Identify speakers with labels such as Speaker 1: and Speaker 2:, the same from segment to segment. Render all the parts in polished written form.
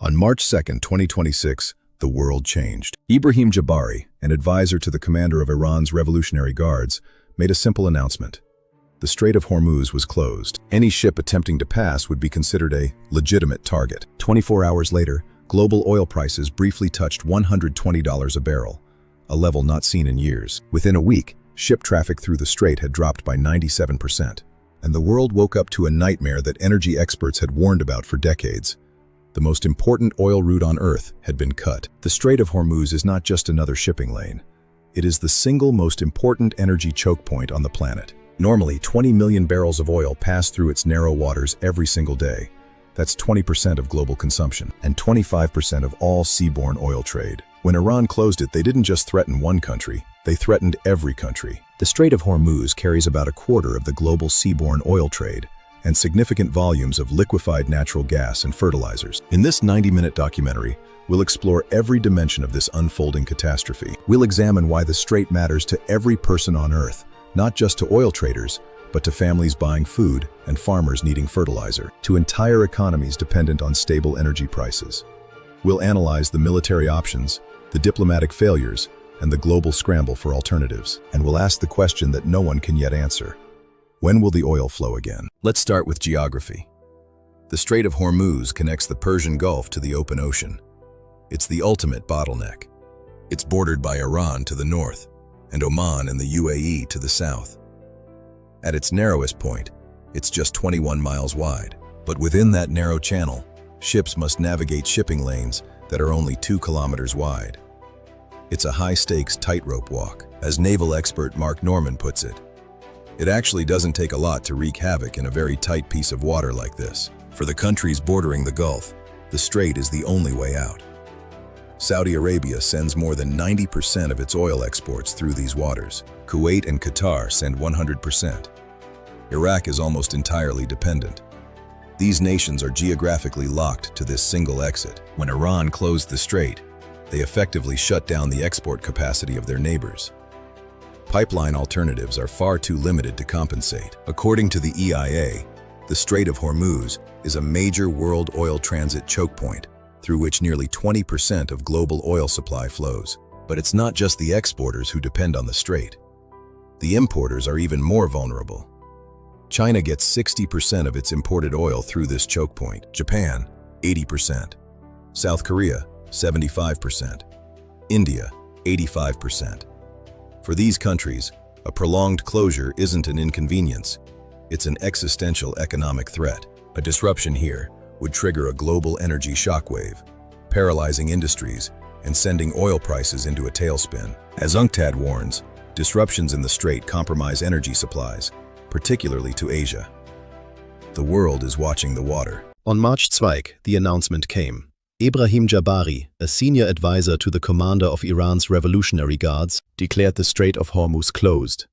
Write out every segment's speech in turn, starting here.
Speaker 1: On March 2, 2026, the world changed. Ibrahim Jabari, an advisor to the commander of Iran's Revolutionary Guards, made a simple announcement. The Strait of Hormuz was closed. Any ship attempting to pass would be considered a legitimate target. 24 hours later, global oil prices briefly touched $120 a barrel, a level not seen in years. Within a week, ship traffic through the strait had dropped by 97%, and the world woke up to a nightmare that energy experts had warned about for decades. The most important oil route on Earth had been cut. The Strait of Hormuz is not just another shipping lane. It is the single most important energy choke point on the planet. Normally, 20 million barrels of oil pass through its narrow waters every single day. That's 20% of global consumption and 25% of all seaborne oil trade. When Iran closed it, they didn't just threaten one country, they threatened every country. The Strait of Hormuz carries about a quarter of the global seaborne oil trade and significant volumes of liquefied natural gas and fertilizers. In this 90-minute documentary, we'll explore every dimension of this unfolding catastrophe. We'll examine why the strait matters to every person on Earth, not just to oil traders, but to families buying food and farmers needing fertilizer, to entire economies dependent on stable energy prices. We'll analyze the military options, the diplomatic failures, and the global scramble for alternatives. And we'll ask the question that no one can yet answer. When will the oil flow again? Let's start with geography. The Strait of Hormuz connects the Persian Gulf to the open ocean. It's the ultimate bottleneck. It's bordered by Iran to the north, and Oman and the UAE to the south. At its narrowest point, it's just 21 miles wide. But within that narrow channel, ships must navigate shipping lanes that are only 2 kilometers wide. It's a high-stakes tightrope walk. As naval expert Mark Norman puts it, it actually doesn't take a lot to wreak havoc in a very tight piece of water like this. For the countries bordering the Gulf, the strait is the only way out. Saudi Arabia sends more than 90% of its oil exports through these waters. Kuwait and Qatar send 100%. Iraq is almost entirely dependent. These nations are geographically locked to this single exit. When Iran closed the strait, they effectively shut down the export capacity of their neighbors. Pipeline alternatives are far too limited to compensate. According to the EIA, the Strait of Hormuz is a major world oil transit choke point, through which nearly 20% of global oil supply flows. But it's not just the exporters who depend on the strait. The importers are even more vulnerable. China gets 60% of its imported oil through this choke point, Japan, 80%, South Korea, 75%, India, 85%. For these countries, a prolonged closure isn't an inconvenience, it's an existential economic threat. A disruption here would trigger a global energy shockwave, paralyzing industries and sending oil prices into a tailspin. As UNCTAD warns, disruptions in the strait compromise energy supplies, particularly to Asia. The world is watching the water.
Speaker 2: On March 2, the announcement came. Ibrahim Jabari, a senior advisor to the commander of Iran's Revolutionary Guards, declared the Strait of Hormuz closed.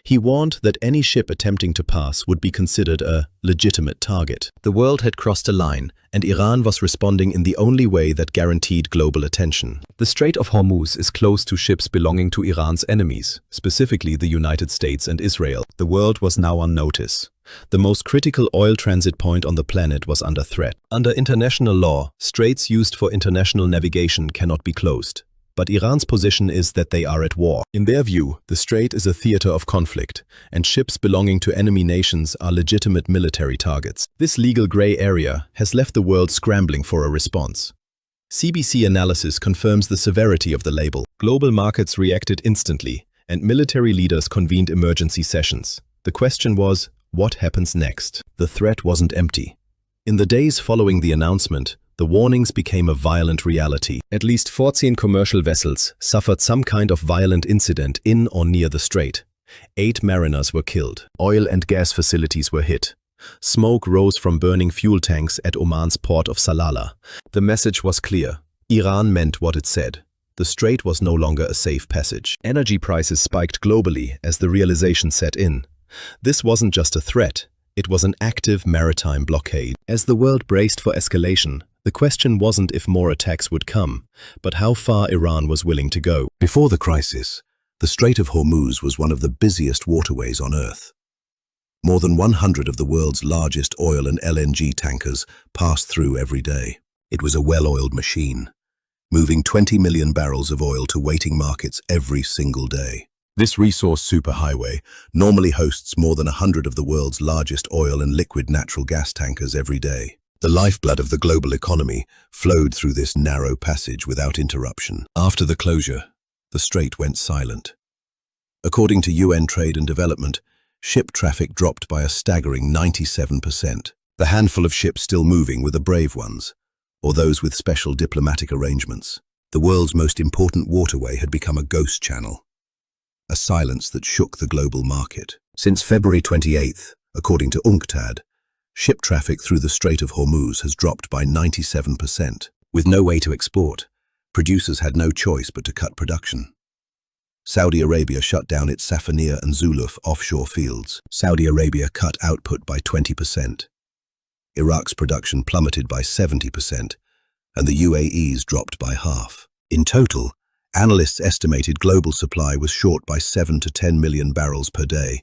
Speaker 2: He warned that any ship attempting to pass would be considered a legitimate target. The world had crossed a line, and Iran was responding in the only way that guaranteed global attention. The Strait of Hormuz is closed to ships belonging to Iran's enemies, specifically the United States and Israel. The world was now on notice. The most critical oil transit point on the planet was under threat. Under international law, straits used for international navigation cannot be closed. But Iran's position is that they are at war. In their view, the strait is a theater of conflict, and ships belonging to enemy nations are legitimate military targets. This legal gray area has left the world scrambling for a response. CBC analysis confirms the severity of the label. Global markets reacted instantly, and military leaders convened emergency sessions. The question was, what happens next? The threat wasn't empty. In the days following the announcement, the warnings became a violent reality. At least 14 commercial vessels suffered some kind of violent incident in or near the strait. 8 mariners were killed. Oil and gas facilities were hit. Smoke rose from burning fuel tanks at Oman's port of Salalah. The message was clear. Iran meant what it said. The strait was no longer a safe passage. Energy prices spiked globally as the realization set in. This wasn't just a threat. It was an active maritime blockade. As the world braced for escalation, the question wasn't if more attacks would come, but how far Iran was willing to go.
Speaker 1: Before the crisis, the Strait of Hormuz was one of the busiest waterways on Earth. More than 100 of the world's largest oil and LNG tankers passed through every day. It was a well-oiled machine, moving 20 million barrels of oil to waiting markets every single day. This resource superhighway normally hosts more than 100 of the world's largest oil and liquid natural gas tankers every day. The lifeblood of the global economy flowed through this narrow passage without interruption. After the closure, the strait went silent. According to UN Trade and Development, ship traffic dropped by a staggering 97%. The handful of ships still moving were the brave ones, or those with special diplomatic arrangements. The world's most important waterway had become a ghost channel, a silence that shook the global market. Since February 28th, according to UNCTAD, ship traffic through the Strait of Hormuz has dropped by 97%. With no way to export, producers had no choice but to cut production. Saudi Arabia shut down its Safaniya and Zuluf offshore fields. Saudi Arabia cut output by 20%. Iraq's production plummeted by 70%, and the UAE's dropped by half. In total, analysts estimated global supply was short by 7 to 10 million barrels per day,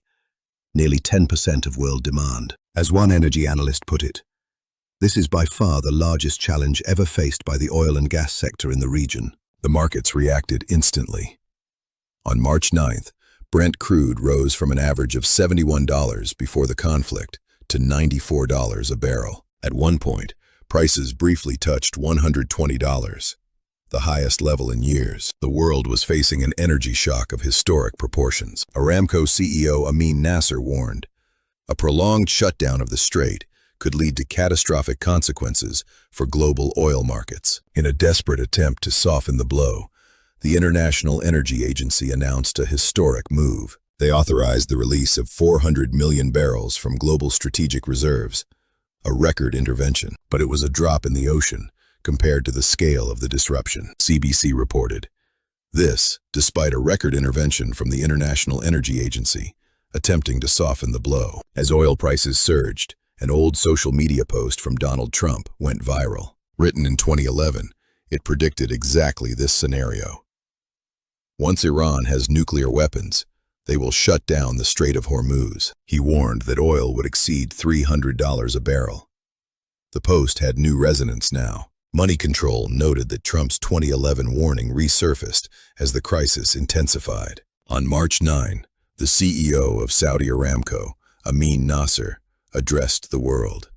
Speaker 1: nearly 10% of world demand. As one energy analyst put it, this is by far the largest challenge ever faced by the oil and gas sector in the region. The markets reacted instantly. On March 9th, Brent crude rose from an average of $71 before the conflict to $94 a barrel. At one point, prices briefly touched $120, the highest level in years. The world was facing an energy shock of historic proportions. Aramco CEO Amin Nasser warned, a prolonged shutdown of the strait could lead to catastrophic consequences for global oil markets. In a desperate attempt to soften the blow, the International Energy Agency announced a historic move. They authorized the release of 400 million barrels from global strategic reserves, a record intervention. But it was a drop in the ocean compared to the scale of the disruption, CBC reported. This, despite a record intervention from the International Energy Agency, attempting to soften the blow. As oil prices surged, an old social media post from Donald Trump went viral. Written in 2011, it predicted exactly this scenario. Once Iran has nuclear weapons, they will shut down the Strait of Hormuz. He warned that oil would exceed $300 a barrel. The post had new resonance now. Money Control noted that Trump's 2011 warning resurfaced as the crisis intensified. On March 9, the CEO of Saudi Aramco, Amin Nasser, addressed the world.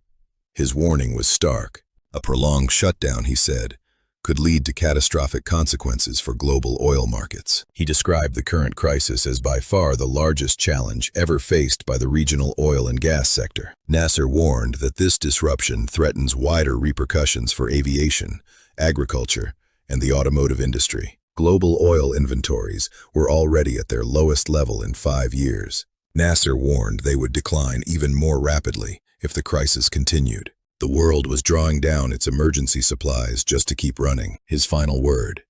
Speaker 1: His warning was stark. A prolonged shutdown, he said, could lead to catastrophic consequences for global oil markets. He described the current crisis as by far the largest challenge ever faced by the regional oil and gas sector. Nasser warned that this disruption threatens wider repercussions for aviation, agriculture, and the automotive industry. Global oil inventories were already at their lowest level in 5 years. Nasser warned they would decline even more rapidly if the crisis continued. The world was drawing down its emergency supplies just to keep running. His final word: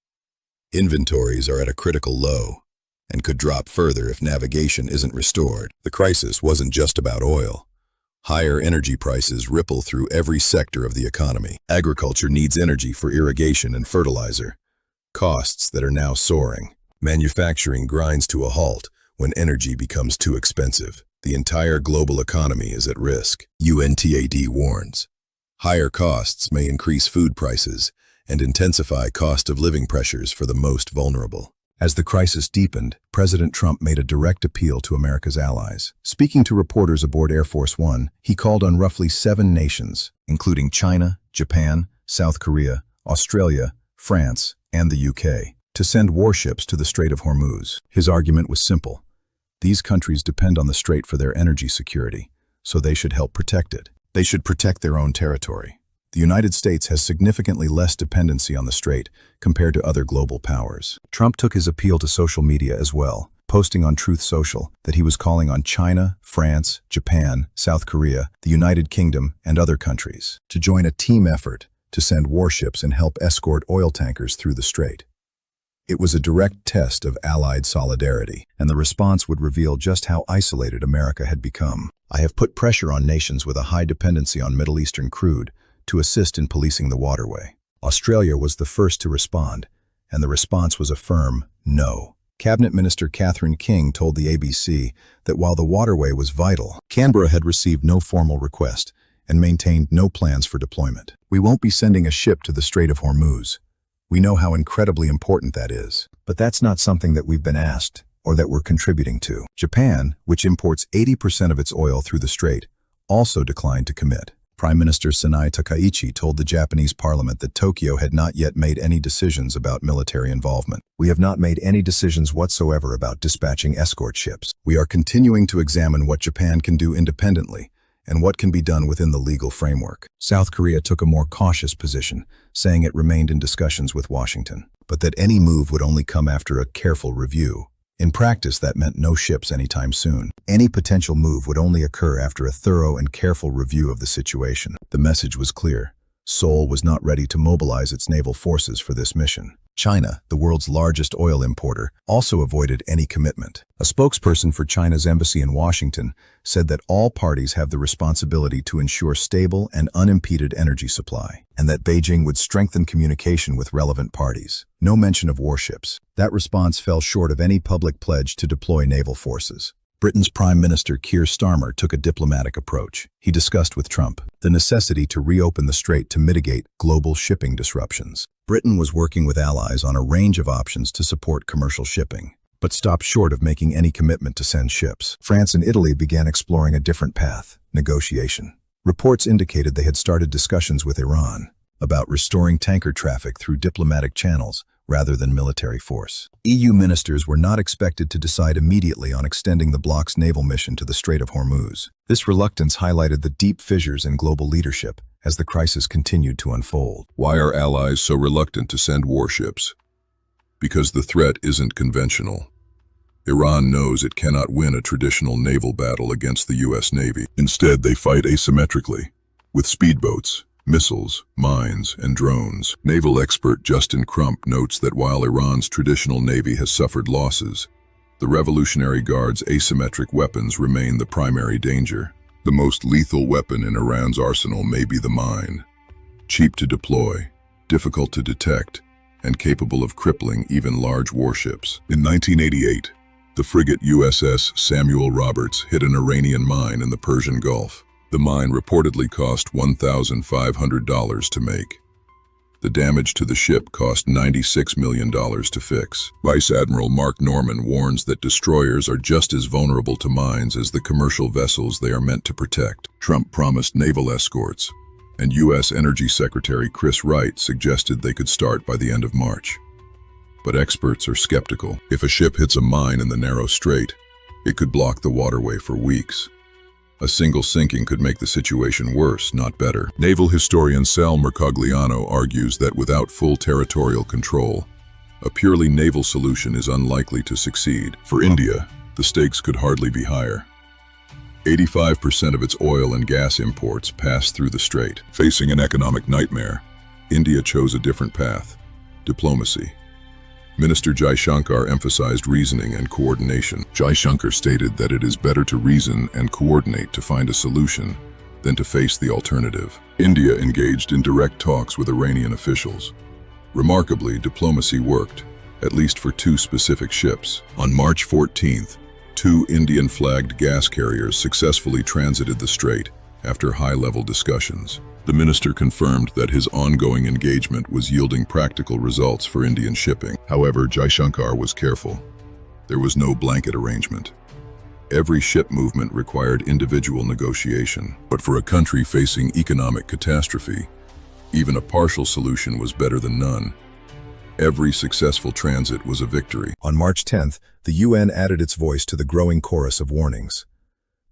Speaker 1: inventories are at a critical low and could drop further if navigation isn't restored. The crisis wasn't just about oil. Higher energy prices ripple through every sector of the economy. Agriculture needs energy for irrigation and fertilizer, costs that are now soaring. Manufacturing grinds to a halt when energy becomes too expensive. The entire global economy is at risk. UNTAD warns. Higher costs may increase food prices and intensify cost of living pressures for the most vulnerable. As the crisis deepened, President Trump made a direct appeal to America's allies. Speaking to reporters aboard Air Force One, he called on roughly 7 nations, including China, Japan, South Korea, Australia, France, and the UK, to send warships to the Strait of Hormuz. His argument was simple. These countries depend on the strait for their energy security, so they should help protect it. They should protect their own territory. The United States has significantly less dependency on the strait compared to other global powers. Trump took his appeal to social media as well, posting on Truth Social that he was calling on China, France, Japan, South Korea, the United Kingdom, and other countries to join a team effort to send warships and help escort oil tankers through the strait. It was a direct test of Allied solidarity, and the response would reveal just how isolated America had become. I have put pressure on nations with a high dependency on Middle Eastern crude to assist in policing the waterway. Australia was the first to respond, and the response was a firm no. Cabinet Minister Catherine King told the ABC that while the waterway was vital, Canberra had received no formal request, and maintained no plans for deployment. We won't be sending a ship to the Strait of Hormuz. We know how incredibly important that is. But that's not something that we've been asked, or that we're contributing to. Japan, which imports 80% of its oil through the strait, also declined to commit. Prime Minister Sanai Takaichi told the Japanese parliament that Tokyo had not yet made any decisions about military involvement. We have not made any decisions whatsoever about dispatching escort ships. We are continuing to examine what Japan can do independently and what can be done within the legal framework. South Korea took a more cautious position, saying it remained in discussions with Washington, but that any move would only come after a careful review. In practice, that meant no ships anytime soon. Any potential move would only occur after a thorough and careful review of the situation. The message was clear. Seoul was not ready to mobilize its naval forces for this mission. China, the world's largest oil importer, also avoided any commitment. A spokesperson for China's embassy in Washington said that all parties have the responsibility to ensure stable and unimpeded energy supply, and that Beijing would strengthen communication with relevant parties. No mention of warships. That response fell short of any public pledge to deploy naval forces. Britain's Prime Minister Keir Starmer took a diplomatic approach. He discussed with Trump the necessity to reopen the strait to mitigate global shipping disruptions. Britain was working with allies on a range of options to support commercial shipping, but stopped short of making any commitment to send ships. France and Italy began exploring a different path: negotiation. Reports indicated they had started discussions with Iran about restoring tanker traffic through diplomatic channels rather than military force. EU ministers were not expected to decide immediately on extending the bloc's naval mission to the Strait of Hormuz. This reluctance highlighted the deep fissures in global leadership as the crisis continued to unfold.
Speaker 3: Why are allies so reluctant to send warships? Because the threat isn't conventional. Iran knows it cannot win a traditional naval battle against the U.S. Navy. Instead, they fight asymmetrically, with speedboats, missiles, mines, and drones. Naval expert Justin Crump notes that while Iran's traditional navy has suffered losses, the Revolutionary Guard's asymmetric weapons remain the primary danger. The most lethal weapon in Iran's arsenal may be the mine. Cheap to deploy, difficult to detect, and capable of crippling even large warships. In 1988, the frigate USS Samuel Roberts hit an Iranian mine in the Persian Gulf. The mine reportedly cost $1,500 to make. The damage to the ship cost $96 million to fix. Vice Admiral Mark Norman warns that destroyers are just as vulnerable to mines as the commercial vessels they are meant to protect. Trump promised naval escorts, and U.S. Energy Secretary Chris Wright suggested they could start by the end of March. But experts are skeptical. If a ship hits a mine in the narrow strait, it could block the waterway for weeks. A single sinking could make the situation worse, not better. Naval historian Sal Mercogliano argues that without full territorial control, a purely naval solution is unlikely to succeed. For India, the stakes could hardly be higher. 85% of its oil and gas imports pass through the strait. Facing an economic nightmare, India chose a different path: diplomacy. Minister Jaishankar emphasized reasoning and coordination. Jaishankar stated that it is better to reason and coordinate to find a solution than to face the alternative. India engaged in direct talks with Iranian officials. Remarkably, diplomacy worked, at least for two specific ships. On March 14th, two Indian-flagged gas carriers successfully transited the strait after high-level discussions. The minister confirmed that his ongoing engagement was yielding practical results for Indian shipping. However, Jaishankar was careful. There was no blanket arrangement. Every ship movement required individual negotiation. But for a country facing economic catastrophe, even a partial solution was better than none. Every successful transit was a victory.
Speaker 1: On March 10th, the UN added its voice to the growing chorus of warnings.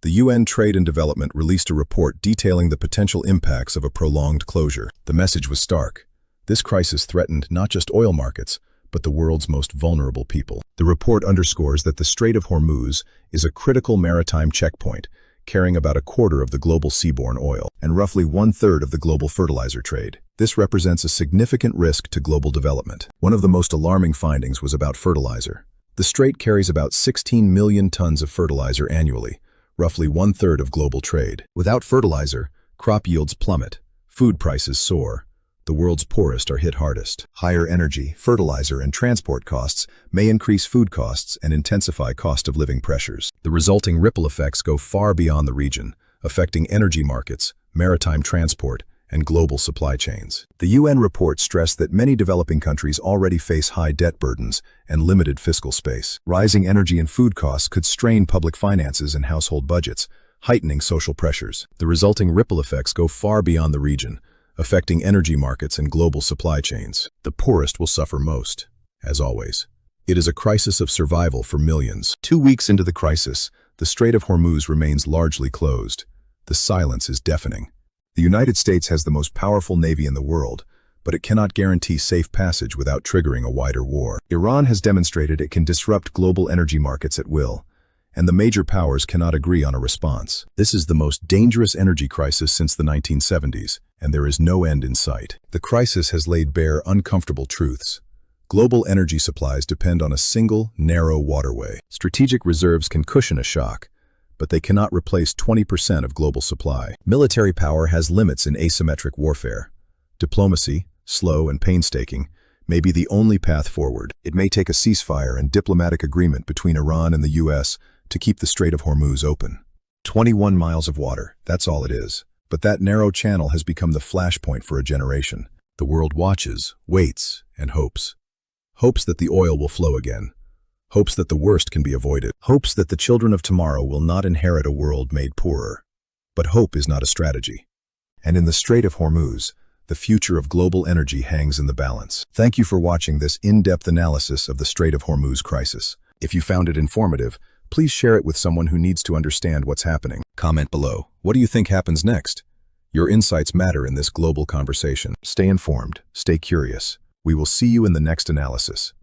Speaker 1: The UN Trade and Development released a report detailing the potential impacts of a prolonged closure. The message was stark. This crisis threatened not just oil markets, but the world's most vulnerable people. The report underscores that the Strait of Hormuz is a critical maritime checkpoint, carrying about a quarter of the global seaborne oil and roughly one-third of the global fertilizer trade. This represents a significant risk to global development. One of the most alarming findings was about fertilizer. The strait carries about 16 million tons of fertilizer annually, roughly one-third of global trade. Without fertilizer, crop yields plummet, food prices soar. The world's poorest are hit hardest. Higher energy, fertilizer, and transport costs may increase food costs and intensify cost-of-living pressures. The resulting ripple effects go far beyond the region, affecting energy markets, maritime transport, and global supply chains. The UN report stressed that many developing countries already face high debt burdens and limited fiscal space. Rising energy and food costs could strain public finances and household budgets, heightening social pressures. The resulting ripple effects go far beyond the region, affecting energy markets and global supply chains. The poorest will suffer most, as always. It is a crisis of survival for millions. 2 weeks into the crisis, the Strait of Hormuz remains largely closed. The silence is deafening. The United States has the most powerful navy in the world, but it cannot guarantee safe passage without triggering a wider war. Iran has demonstrated it can disrupt global energy markets at will, and the major powers cannot agree on a response. This is the most dangerous energy crisis since the 1970s, and there is no end in sight. The crisis has laid bare uncomfortable truths. Global energy supplies depend on a single, narrow waterway. Strategic reserves can cushion a shock, but they cannot replace 20% of global supply. Military power has limits in asymmetric warfare. Diplomacy, slow and painstaking, may be the only path forward. It may take a ceasefire and diplomatic agreement between Iran and the US to keep the Strait of Hormuz open. 21 miles of water, that's all it is. But that narrow channel has become the flashpoint for a generation. The world watches, waits, and hopes. Hopes that the oil will flow again. Hopes that the worst can be avoided. Hopes that the children of tomorrow will not inherit a world made poorer. But hope is not a strategy. And in the Strait of Hormuz, the future of global energy hangs in the balance. Thank you for watching this in-depth analysis of the Strait of Hormuz crisis. If you found it informative, please share it with someone who needs to understand what's happening. Comment below. What do you think happens next? Your insights matter in this global conversation. Stay informed, stay curious. We will see you in the next analysis.